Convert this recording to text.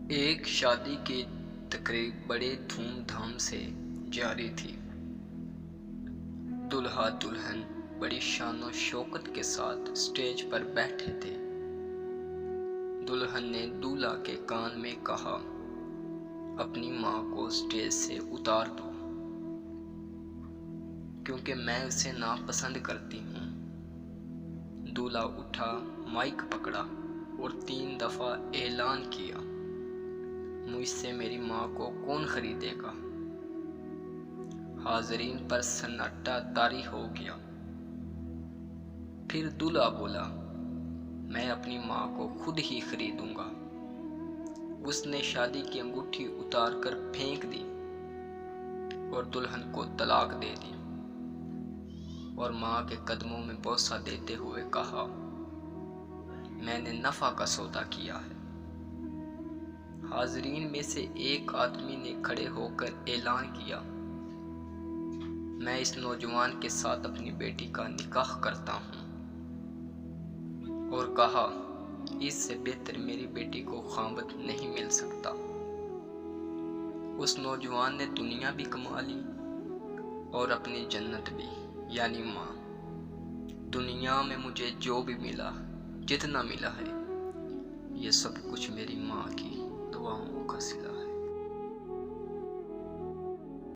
ایک شادی کی تقریب بڑے دھوم دھام سے جاری تھی۔ دولہا دلہن بڑی شان و شوکت کے ساتھ اسٹیج پر بیٹھے تھے۔ دلہن نے دولہا کے کان میں کہا، اپنی ماں کو اسٹیج سے اتار دو کیونکہ میں اسے ناپسند کرتی ہوں۔ دولہا اٹھا، مائک پکڑا اور 3 دفعہ اعلان کیا، مجھ سے میری ماں کو کون خریدے گا؟ حاضرین پر سناٹا طاری ہو گیا۔ پھر دولہا بولا، میں اپنی ماں کو خود ہی خریدوں گا۔ اس نے شادی کی انگوٹھی اتار کر پھینک دی اور دلہن کو طلاق دے دی اور ماں کے قدموں میں بوسہ دیتے ہوئے کہا، میں نے نفع کا سودا کیا ہے۔ حاضرین میں سے ایک آدمی نے کھڑے ہو کر اعلان کیا، میں اس نوجوان کے ساتھ اپنی بیٹی کا نکاح کرتا ہوں، اور کہا، اس سے بہتر میری بیٹی کو خاوند نہیں مل سکتا۔ اس نوجوان نے دنیا بھی کما لی اور اپنی جنت بھی، یعنی ماں۔ دنیا میں مجھے جو بھی ملا، جتنا ملا ہے، یہ سب کچھ میری ماں کی دعاؤں کا صلہ ہے۔